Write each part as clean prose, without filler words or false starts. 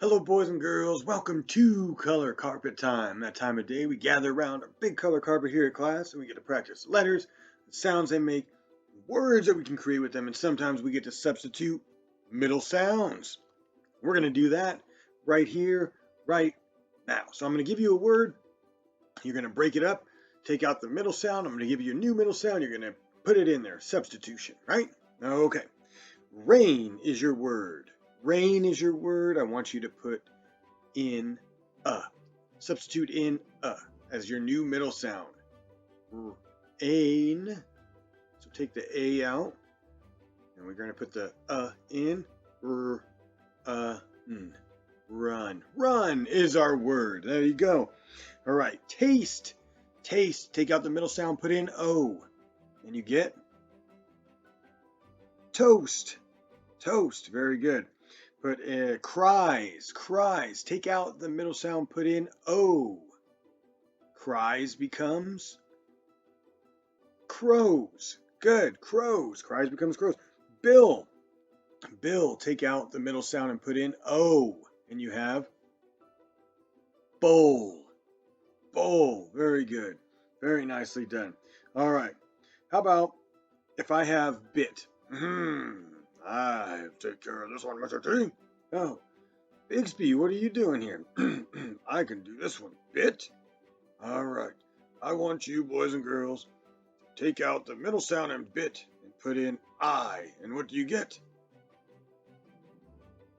Hello, boys and girls. Welcome to Color Carpet Time. That time of day we gather around a big color carpet here at class and we get to practice letters, sounds they make, words that we can create with them, and sometimes we get to substitute middle sounds. We're going to do that right here, right now. So I'm going to give you a word. You're going to break it up, take out the middle sound. I'm going to give you a new middle sound. You're going to put it in there. Substitution, right? Okay. Rain is your word. Rain is your word. I want you to put in a. Substitute in a as your new middle sound. Ain. So take the a out, and we're going to put the in. Run. Run is our word. There you go. All right. Taste. Taste. Take out the middle sound, put in o, and you get toast. Toast. Very good. Put cries. Cries. Take out the middle sound, put in o. Cries becomes crows. Good. Crows. Cries becomes crows. Bill. Bill. Take out the middle sound and put in o. And you have bowl. Bowl. Very good. Very nicely done. All right. How about if I have bit? I take care of this one, Mr. T. Oh, Bixby, what are you doing here? I can do this one. Bit? All right. I want you, boys and girls, to take out the middle sound and bit and put in I. And what do you get?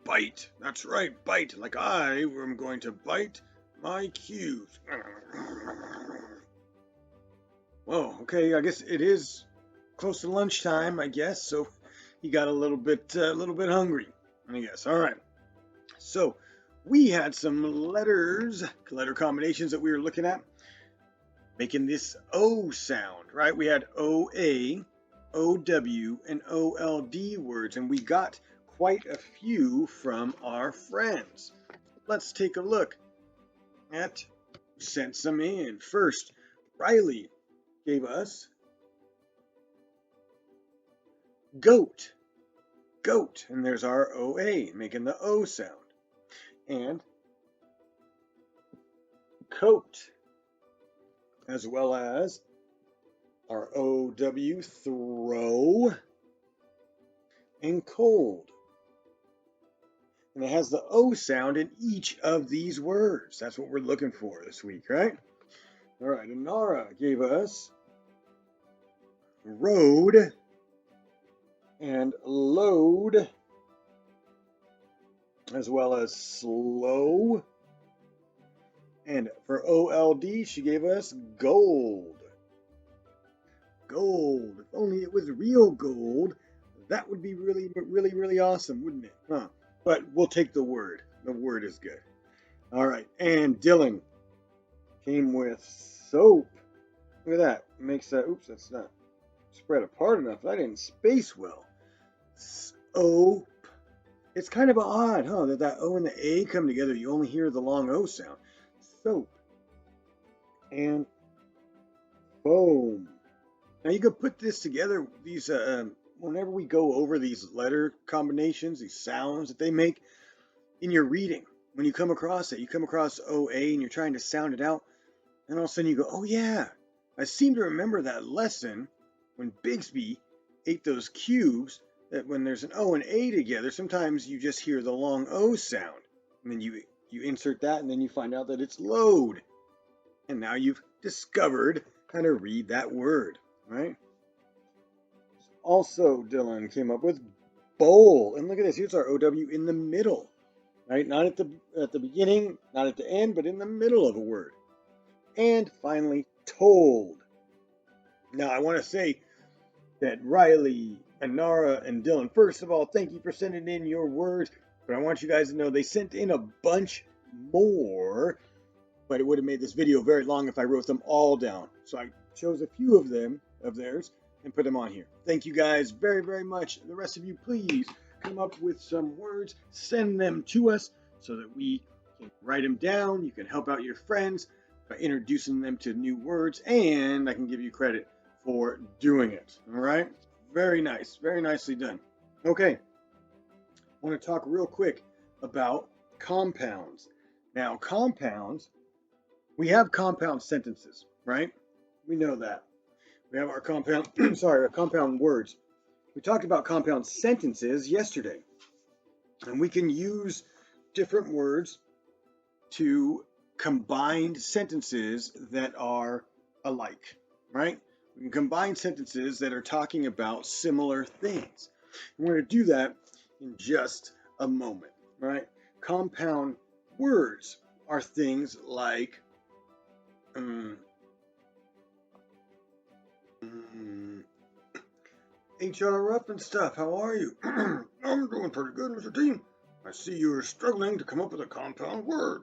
Bite. That's right, bite. Like I am going to bite my cues. Whoa, okay, I guess it is close to lunchtime, I guess, so he got a little bit hungry, I guess. All right. So we had some letter combinations that we were looking at, making this O sound, right? We had OA, OW, and OLD words, and we got quite a few from our friends. Let's take a look at who sent some in. First, Riley gave us goat, goat, and there's our OA, making the O sound. And coat, as well as our OW, throw, and cold. And it has the O sound in each of these words. That's what we're looking for this week, right? All right, Inara gave us road and load, as well as slow. And for OLD, she gave us gold. Gold. If only it was real gold, that would be really, really, really awesome, wouldn't it? Huh? But we'll take the word. The word is good. All right. And Dylan came with soap. Look at that. It makes that, oops, that's not spread apart enough. I didn't space well. Soap. It's kind of odd, huh? That O and the A come together. You only hear the long O sound. Soap. And foam. Now you can put this together, these whenever we go over these letter combinations, these sounds that they make in your reading. When you come across it, you come across OA and you're trying to sound it out, and all of a sudden you go, oh yeah, I seem to remember that lesson when Bigsby ate those cubes, that when there's an O and A together, sometimes you just hear the long O sound. And then you insert that and then you find out that it's load. And now you've discovered how to read that word, right? Also, Dylan came up with bowl. And look at this. Here's our OW in the middle, right? Not at the beginning, not at the end, but in the middle of a word. And finally, told. Now, I want to say that Riley, Anara, and Dylan, first of all, thank you for sending in your words. But I want you guys to know they sent in a bunch more, but it would have made this video very long if I wrote them all down. So I chose a few of them, of theirs, and put them on here. Thank you guys very, very much. The rest of you, please come up with some words, send them to us so that we can write them down. You can help out your friends by introducing them to new words, and I can give you credit for doing it. All right? Very nice. Very nicely done. Okay. I want to talk real quick about compounds. Now, compounds, we have compound sentences, right? We know that. We have our compound, sorry, our compound words. We talked about compound sentences yesterday, and we can use different words to combine sentences that are alike, right? We can combine sentences that are talking about similar things. We're going to do that in just a moment, right? Compound words are things like HR Ruff stuff. How are you? I'm doing pretty good, Mr. T. I see you're struggling to come up with a compound word.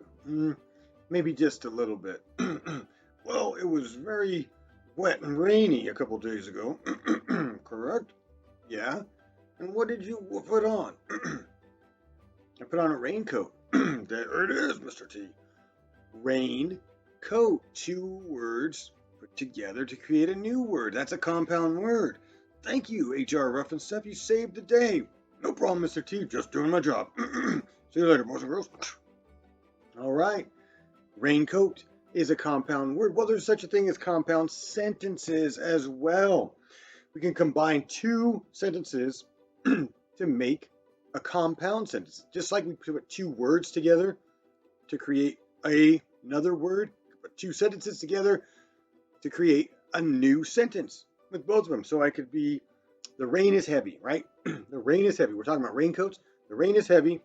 Maybe just a little bit. Well, it was very wet and rainy a couple days ago. Correct? Yeah. And what did you put on? I put on a raincoat. There it is, Mr. T. Rain, coat. Two words put together to create a new word. That's a compound word. Thank you, HR Ruff and Stuff. You saved the day. No problem, Mr. T. Just doing my job. See you later, boys and girls. All right. Raincoat is a compound word. Well, there's such a thing as compound sentences as well. We can combine two sentences to make a compound sentence. Just like we put two words together to create another word, put two sentences together to create a new sentence with both of them. So I could be, the rain is heavy, right? The rain is heavy. We're talking about raincoats. The rain is heavy.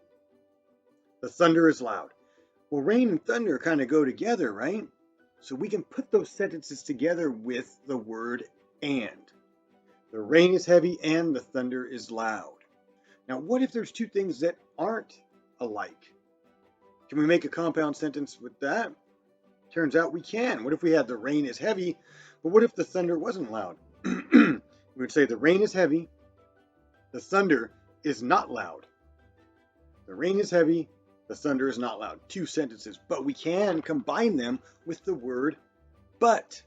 The thunder is loud. Well, rain and thunder kind of go together, right? So we can put those sentences together with the word and. The rain is heavy and the thunder is loud. Now, what if there's two things that aren't alike? Can we make a compound sentence with that? Turns out we can. What if we had the rain is heavy, but what if the thunder wasn't loud? We would say the rain is heavy, the thunder is not loud. The rain is heavy, the thunder is not loud. Two sentences, but we can combine them with the word but.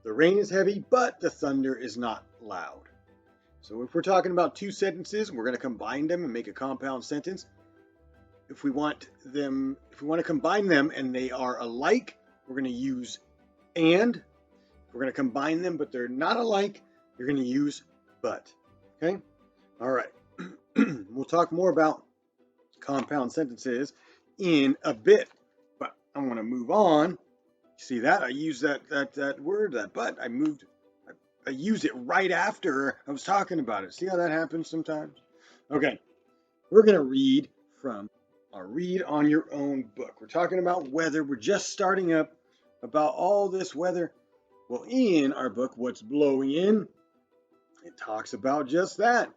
The rain is heavy, but the thunder is not loud. So if we're talking about two sentences, we're going to combine them and make a compound sentence. If we want to combine them and they are alike, we're going to use and. If we're going to combine them but they're not alike, you're going to use but. Okay? All right. We'll talk more about compound sentences in a bit, but I want to move on. See that? I use that word, that but. I used it right after I was talking about it. See how that happens sometimes? Okay. We're going to read from our Read on Your Own book. We're talking about weather. We're just starting up about all this weather. Well, in our book, What's Blowing In, it talks about just that.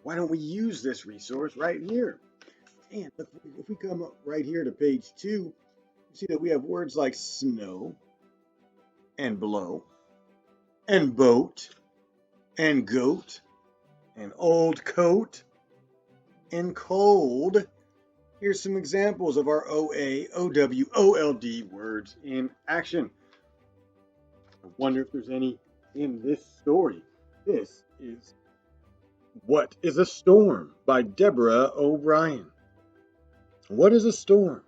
Why don't we use this resource right here? And if we come up right here to page 2, you see that we have words like snow and blow and boat and goat and old coat and cold. Here's some examples of our OA, OW, OLD words in action. I wonder if there's any in this story. This is What is a Storm by Deborah O'Brien. What is a storm?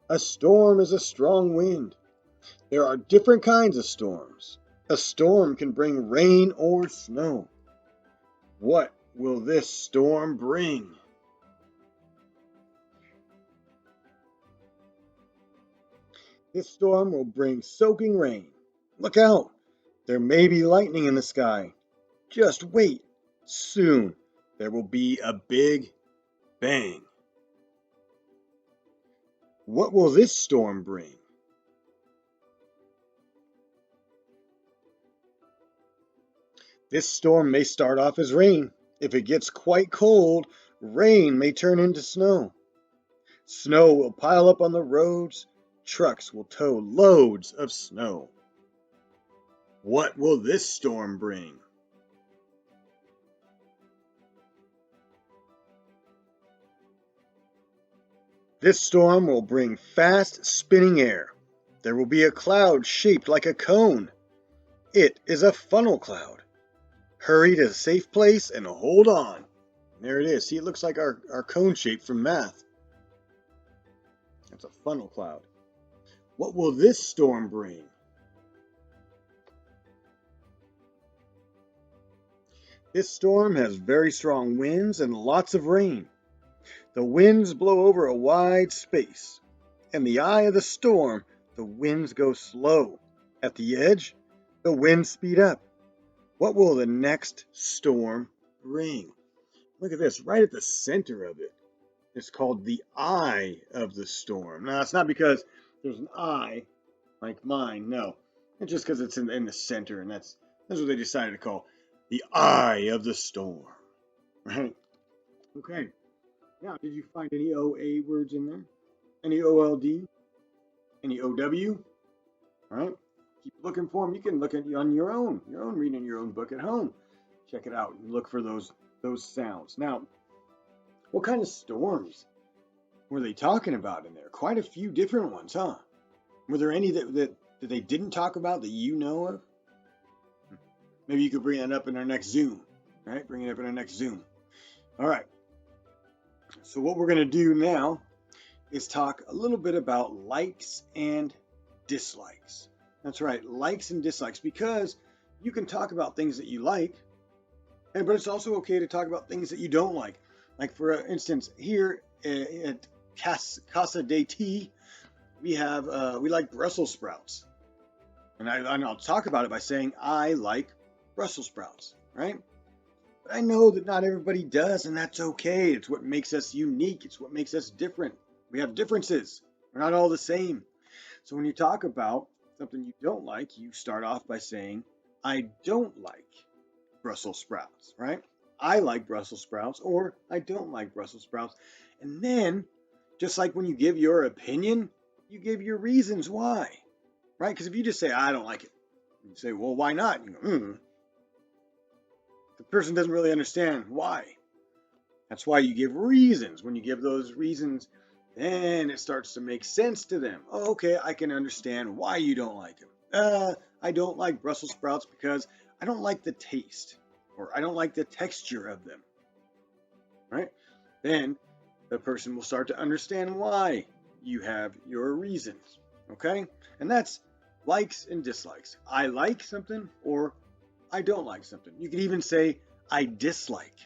A storm is a strong wind. There are different kinds of storms. A storm can bring rain or snow. What will this storm bring? This storm will bring soaking rain. Look out! There may be lightning in the sky. Just wait. Soon there will be a big bang. What will this storm bring? This storm may start off as rain. If it gets quite cold, rain may turn into snow. Snow will pile up on the roads. Trucks will tow loads of snow. What will this storm bring? This storm will bring fast spinning air. There will be a cloud shaped like a cone. It is a funnel cloud. Hurry to a safe place and hold on. There it is. See, it looks like our cone shape from math. That's a funnel cloud. What will this storm bring? This storm has very strong winds and lots of rain. The winds blow over a wide space. In the eye of the storm, the winds go slow. At the edge, the winds speed up. What will the next storm bring? Look at this, right at the center of it. It's called the eye of the storm. Now, it's not because there's an eye like mine, no. It's just because it's in the center, and that's what they decided to call the eye of the storm. Right? Okay. Now, did you find any OA words in there? Any OLD? Any OW? All right. Keep looking for them. You can look at on your own reading your own book at home. Check it out and look for those sounds. Now, what kind of storms were they talking about in there? Quite a few different ones, huh? Were there any that they didn't talk about that you know of? Maybe you could bring that up in our next Zoom, right? Bring it up in our next Zoom. All right. So what we're going to do now is talk a little bit about likes and dislikes. That's right, likes and dislikes, because you can talk about things that you like, but it's also okay to talk about things that you don't like. Like, for instance, here at Casa de Tea, we like Brussels sprouts. And I'll talk about it by saying I like Brussels sprouts, right? But I know that not everybody does, and that's okay. It's what makes us unique. It's what makes us different. We have differences. We're not all the same. So when you talk about something you don't like, you start off by saying, I don't like Brussels sprouts, right? I like Brussels sprouts, or I don't like Brussels sprouts. And then, just like when you give your opinion, you give your reasons why, right? Because if you just say, I don't like it, you say, well, why not? You go, The person doesn't really understand why. That's why you give reasons. When you give those reasons, then it starts to make sense to them. Oh, okay, I can understand why you don't like them. I don't like Brussels sprouts because I don't like the taste, or I don't like the texture of them, right? Then the person will start to understand why you have your reasons, okay? And that's likes and dislikes. I like something, or I don't like something. You could even say, I dislike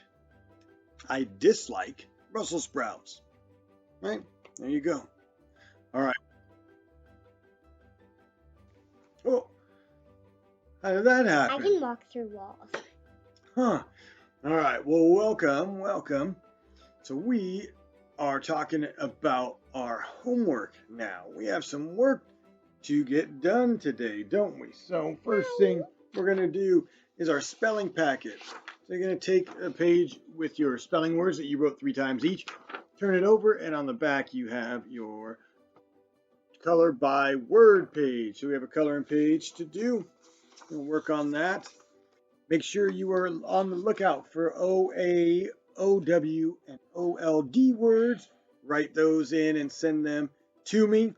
Brussels sprouts, right? There you go. All right. Oh, how did that happen? I can walk through walls. Huh. All right. Well, welcome. So we are talking about our homework now. We have some work to get done today, don't we? So first thing we're going to do is our spelling packet. So you're going to take a page with your spelling words that you wrote 3 times each, turn it over, and on the back you have your color by word page. So we have a coloring page to do. We'll work on that. Make sure you are on the lookout for OA, OW, and OLD words. Write those in and send them to me,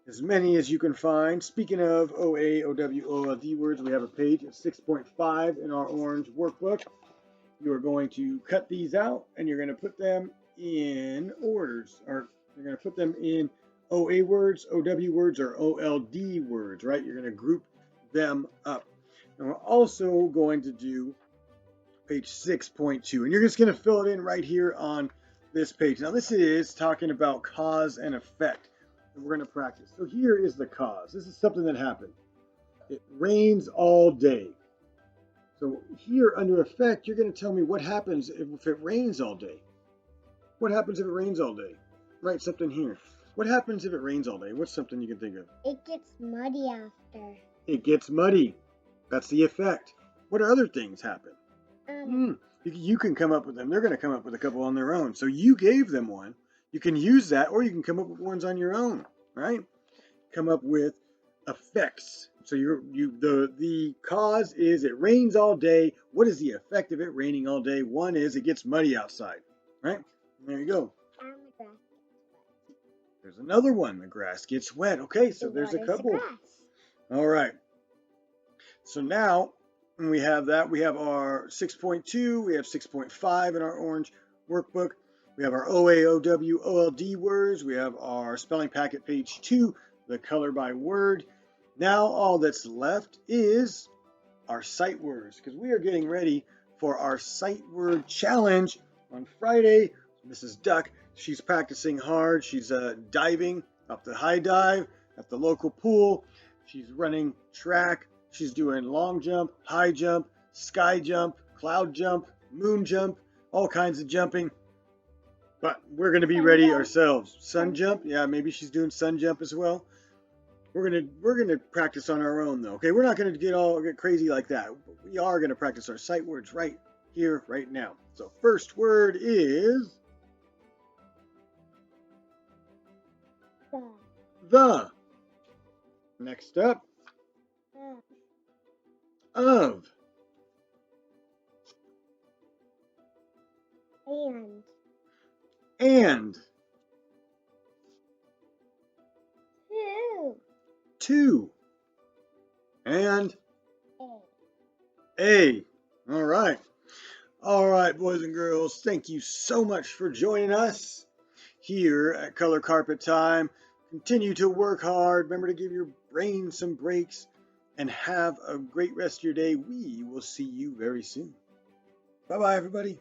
as many as you can find. Speaking of OA, OW, OLD words, we have a page at 6.5 in our orange workbook. You are going to cut these out, and you're going to put them in orders, or you're going to put them in OA words, OW words, or OLD words, right? You're going to group them up. And we're also going to do page 6.2, and you're just going to fill it in right here on this page. Now, this is talking about cause and effect that we're going to practice. So here is the cause. This is something that happened. It rains all day. So here under effect, you're going to tell me what happens if it rains all day. What happens if it rains all day? Write something here. What happens if it rains all day? What's something you can think of? It gets muddy after. It gets muddy. That's the effect. What other things happen? You can come up with them. They're going to come up with a couple on their own. So you gave them one. You can use that, or you can come up with ones on your own, right? Come up with effects. So the cause is it rains all day. What is the effect of it raining all day? One is it gets muddy outside, right? There you go. And the grass. There's another one. The grass gets wet. Okay, so there's a couple. All right. So now when we have that, we have our 6.2, we have 6.5 in our orange workbook. We have our OA, OW, OLD words. We have our spelling packet page 2, the color by word. Now all that's left is our sight words, because we are getting ready for our sight word challenge on Friday. Mrs. Duck, she's practicing hard. She's diving up the high dive at the local pool. She's running track. She's doing long jump, high jump, sky jump, cloud jump, moon jump, all kinds of jumping. But we're going to be ready ourselves. Sun jump, yeah, maybe she's doing sun jump as well. We're gonna practice on our own though. Okay, we're not gonna get crazy like that. But we are gonna practice our sight words right here, right now. So first word is the. Next up, of. And. To. And. A. All right. All right, boys and girls, thank you so much for joining us here at Color Carpet Time. Continue to work hard. Remember to give your brain some breaks and have a great rest of your day. We will see you very soon. Bye-bye, everybody.